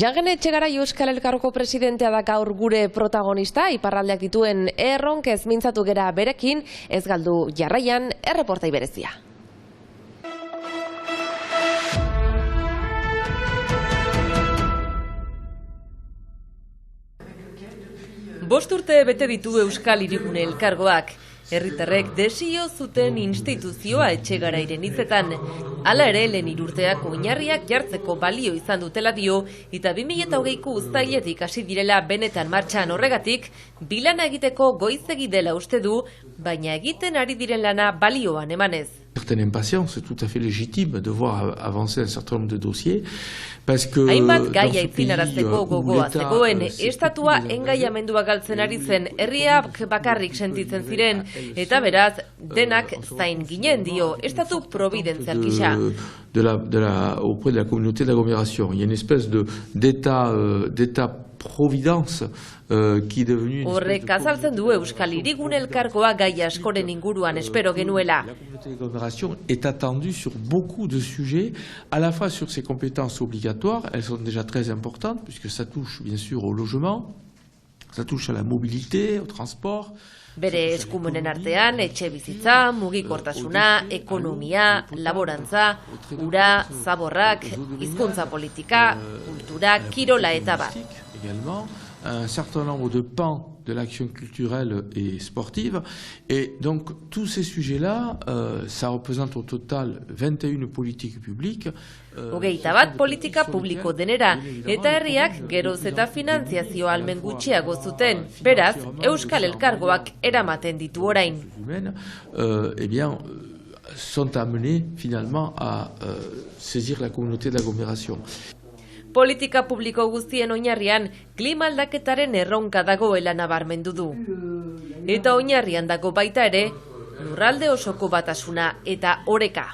Jangene Etxegarai Euskal Elkargoko presidentea da gaur gure protagonista, iparraldeak dituen erronkez mintzatu gera berekin, ez galdu jarraian erreportai berezia. Bost urte bete ditu Euskal Hirigune Elkargoak. Herritarrek desio zuten instituzioa Etxegarairen hitzetan. Hala ere, lehen hirurteak oinarriak jartzeko balio izan dutela dio, eta 2020ko uztailetik hasi direla benetan martxan horregatik, bilana egiteko goizegi dela uste du, baina egiten ari diren lana balioan emanez. Certaine impatience, c'est tout à fait légitime de voir avancer un certain nombre de dossiers, parce que hainbat gaia itzinarazteko gogoa zegoen, estatua engaiamendua galtzen ari zen, herriak bakarrik sentitzen ziren, eta beraz, denak zain ginen dio, estatu providentzial gisa. Auprès de la communauté d'agglomération, il y a une espèce d'état providence qui est devenu... Horrek azaltzen du Euskal Hirigune Elkargoa gai askoren inguruan espero genuela. La communauté d'agglomération est attendue sur beaucoup de sujets, à la fois sur ses compétences obligatoires, elles sont déjà très importantes, puisque ça touche bien sûr au logement, ça touche à la mobilité, au transport... Bere eskumenen artean, etxe bizitza, mugikortasuna, ekonomia, laborantza, ura, zaborrak, hizkuntza politika, kultura, kirola eta bar. Un certain nombre de pans de l'action culturelle et sportive. Et donc, tous ces sujets-là, ça représente au total 21 politiques publiques. Hogeita bat politika publiko denera, eta herriak geroz eta finantziazio almen gutxiago zuten. Beraz, Euskal Elkargoak eramaten ditu orain. Eh bien, sont amenés finalement à saisir la communauté d'agglomération. Politika publiko guztien oinarrian klima aldaketaren erronka dagoela nabarmendu du. Eta oinarrian dago baita ere, lurralde osoko batasuna eta oreka.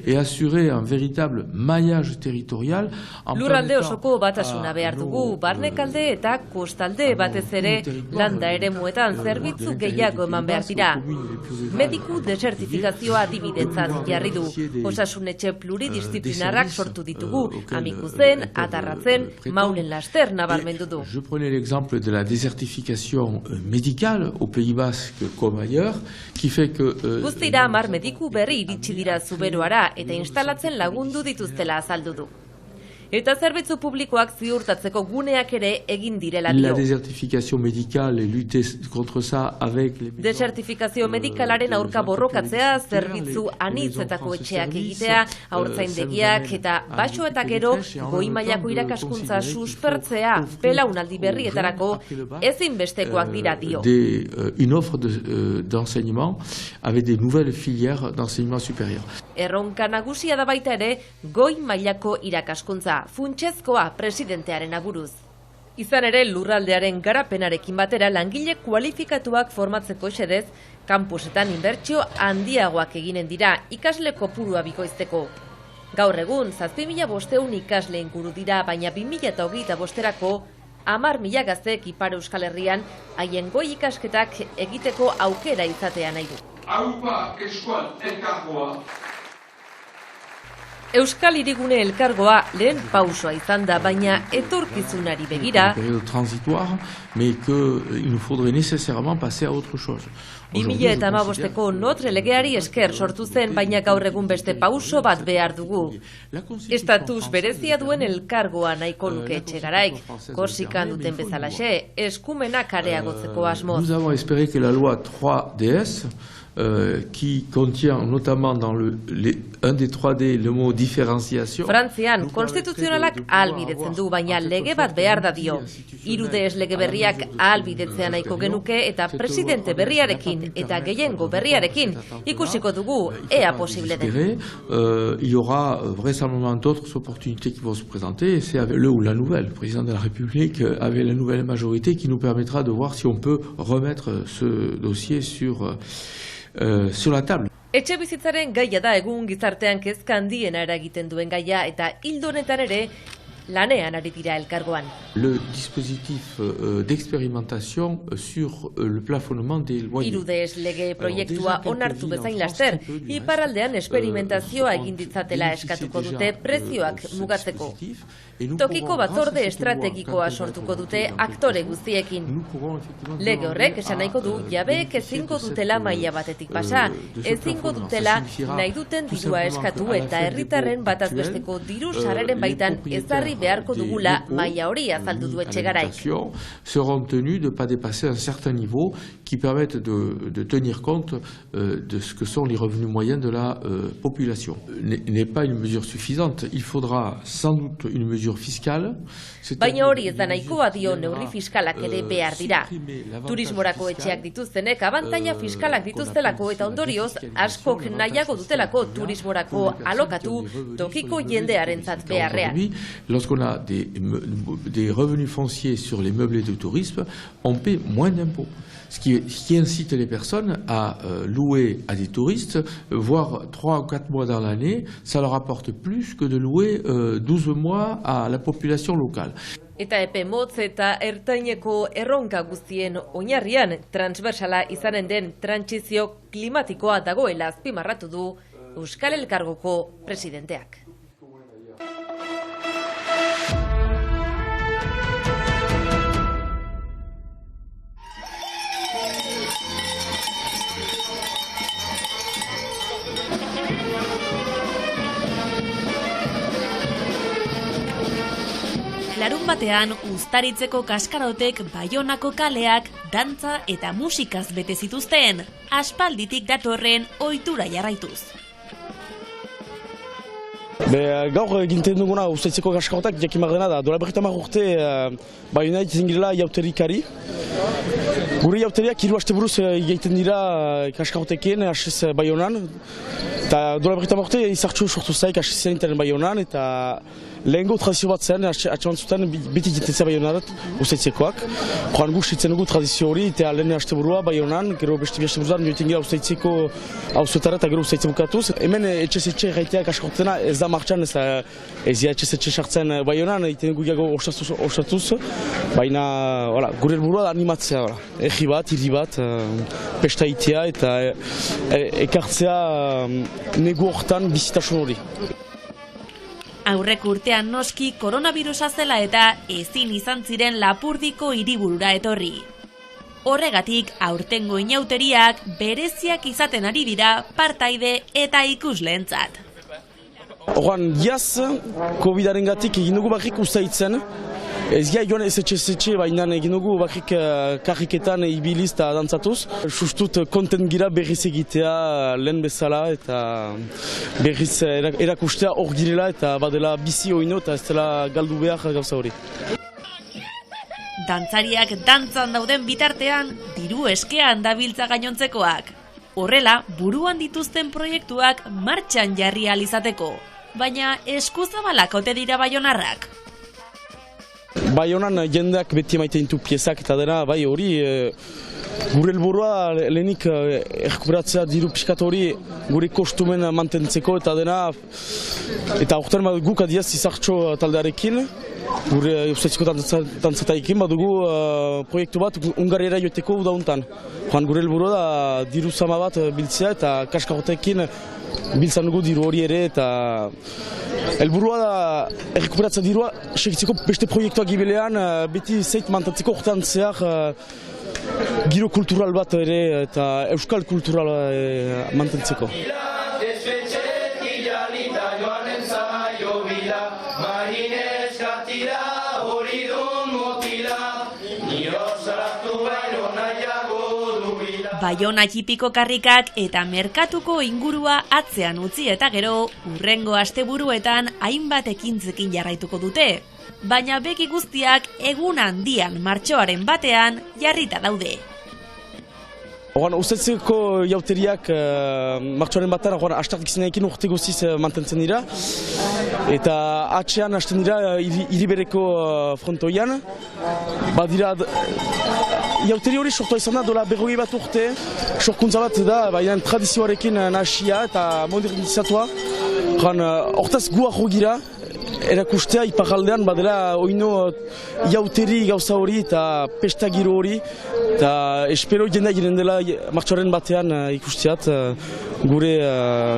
Et assurer un véritable maillage territorial. Lurralde osoko batasuna behar dugu, barnekalde eta kostalde batez ere landa eremuetan zerbitzu gehiago eman behar dira. Mediku desertifikazioa adibidetzat jarri du. Osasunetxe pluridisciplinarrak sortu ditugu, Amikuzen, Atarratzen, Maulen Laster nabarmendu du. Je prenais l'exemple de la désertification médicale au Pays Basque comme ailleurs, qui fait que guztira 10 mediku berri iritsi dira Zuberoara eta instalatzen lagundu dituztela azaldu du. Eta zerbitzu publikoak ziurtatzeko guneak ere egin direla dio. La désertification médicale et lutter contre ça avec les... Desertifikazio medikalaren aurka borrokatzea, zerbitzu anitzetako etxeak egitea, haurtzaindegiak eta baso eta gero goi mailako irakaskuntza suspertzea belaunaldi berrietarako ezinbestekoak dira dio. Une offre d'enseignement avec des nouvelles filières d'enseignement supérieur. Erronka nagusia da baita ere goi mailako irakaskuntza. Funtsezkoa presidentearen aburuz. Izan ere, lurraldearen garapenarekin batera langile kualifikatuak formatzeko xedez, kampusetan inbertsio handiagoak eginen dira ikasle kopurua bikoizteko. Gaur egun, 7.500 ikasle inguru dira, baina 2025erako 10.000 gazteek Ipar Euskal Herrian haien goi ikasketak egiteko aukera izatea nahi du. Aupa Euskal Elkargoa. Euskal Hirigune Elkargoa lehen pausoa izan da, baina etorkizunari begira. Période transitoire, mais qu'il nous faudrait nécessairement passer à autre chose. 2015ko Notre legeari esker sortu zen, baina gaur egun beste pauso bat behar dugu. Estatus berezia duen elkargoa nahiko luke Etxegaraik, Korsikan duten bezalaxe, eskumenak areagotzeko asmoz. Nous avons espéré que la loi 3DS, qui contient notamment dans un des 3D le mot différenciation. Frantzian, konstituzionalak ahalbidetzen du, baina lege bat behar da dio. 3DS lege berriak ahalbidetzea nahiko genuke eta presidente berriarekin eta gehiengo berriarekin ikusiko dugu ea posible den. Il y aura vraisemblablement d'autres opportunités qui vont se présenter, et c'est avec le ou la nouvelle président de la République, avec la nouvelle majorité, qui nous permettra de voir si on peut remettre ce dossier sur la table. Etxe bizitzaren gaia da egun gizartean kezka handiena eragiten duen gaia, eta ildo honetan ere lanean ari dira elkargoan. Le dispositif d'expérimentation sur le plafonnement des loyers. Irudez lege proiektua onartu bezain laster, iparraldean esperimentazioa egin ditzatela eskatuko dute prezioak mugatzeko. Tokiko batzorde estrategikoa sortuko dute aktore guztiekin. Lege horrek esan nahiko du jabeek ezingo dutela maila batetik pasa, ezingo dutela nahi duten dirua eskatu eta herritarren bataz besteko diru sarreren baitan ezarri beharko dugula maila hori azaldu du Etxegaraik. Seront tenus de pas dépasser un certain niveau qui permettent de tenir compte de ce que sont les revenus moyens de la population. N'est pas une mesure suffisante, il faudra sans doute une mesure fiscale. Baina hori ez da nahikoa dio neurri fiskalak ere behar dira. Turismorako etxeak dituztenek abantaila fiskalak dituztelako eta ondorioz askok nahiago dutelako turismorako alokatu tokiko jendearentzat beharrean. Lorsqu'on a des revenus fonciers sur les meublés de tourisme, on paie moins d'impôts. Ce qui incite les personnes à louer à des touristes, voire 3 ou 4 mois dans l'année, ça leur apporte plus que de louer 12 mois à la population locale. Eta epe motz eta ertaineko erronka guztien oinarrian transversala izanen den trantsizio klimatikoa dagoela azpimarratu du Euskal Elkargoko presidenteak. Larun batean, Uztaritzeko kaskarotek Baionako kaleak dantza eta musikaz bete zituzten, aspalditik datorren ohitura jarraituz. Gaur eginten duguna Uztaritzeko kaskarotak jakimar dena da, dola 30 urte Baionan egiten girela jauterikari. Gure jauteriak 3 asteburuz egiten dira kaskarotekin, hasiz Baionan. Eta dola 30 urte izartxu sortu zaik hasiz zainten Baionan, eta lehengo tradizio bat zen, atxeman zuten beti jintentzea Baionarat Uztaritzekoak. Joan gu sitzen dugu tradizio hori, eta lehen asteburua Baionan, gero beste asteburuan joiten gira Uztaritzeko auzuetara eta gero Uztaritze bukatuz. Hemen etxez-etxe gaiteak askortzena ez da martxan, ez da etxez-etxe sartzen Baionan, egiten dugu gehiago osatuz, baina gure helburua da animatzea, egi bat, hiri bat, pesta itea eta ekartzea negu hortan bizitasun hori. Aurreko urtean noski koronavirusa zela eta ezin izan ziren Lapurdiko hiriburura etorri. Horregatik aurtengo inauteriak bereziak izaten ari dira partaide eta ikusleentzat. Horan, jaz, COVID-arengatik egin dugu bakrik Uztaritzen. Ez gai joan ez etxe, baina egin dugu bakrik karriketan ibiliz eta dantzatuz. Sustut konten gira berriz egitea lehen bezala eta berriz erakustea hor girela eta badela bizi oino eta ez dela galdu behar gauza hori. Dantzariak dantzan dauden bitartean, diru eskean dabiltza gainontzekoak. Horrela, buruan dituzten proiektuak martxan jarri ahal izateko. Baina eskuzabalak ote dira baionarrak. Baionan jendeak beti emaiten ditu piezak eta dena, bai hori, gure helburua lehenik errekuperatzea diru pixkat hori gure kostumen mantentzeko eta dena, eta aurten guk adiaz izartxo taldearekin, gure Uztaritzeko dantzataikin badugu proiektu bat Ungariara joiteko udauntan. Joan gure helburua da diru zama bat biltzea eta kaskarotekin biltzan dugu diru hori ere eta helburua da errekuperatzea dirua segitzeko beste proiektuak gibelean beti zeit mantentzeko hortan zehar giro kultural bat ere eta euskal kultural mantentzeko. Baiona txipiko karrikak eta merkatuko ingurua atzean utzi eta gero hurrengo asteburuetan hainbat ekintzekin jarraituko dute. Baina beki guztiak egun handian martxoaren batean jarrita daude. Uztaritzeko jauteriak martxoaren batean astartkizunekin urte guztiz mantentzen dira. Eta atxean hasten dira hiribereko frontoian. Badira jauteri hori sortua izan da dola 40 bat urte. Sorkuntza bat da, baina tradizioarekin nahasia eta modernizatua. Hortaz gu aho gira, erakustea iparraldean badela oino iauteri gauza hori eta pesta giro hori, eta espero jendea giren dela martxoaren batean ikusteat gure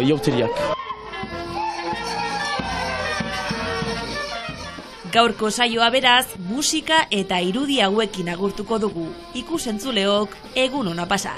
iauteriak. Gaurko saioa beraz, musika eta irudi hauekin agurtuko dugu. Ikus-entzuleok, egun ona pasa.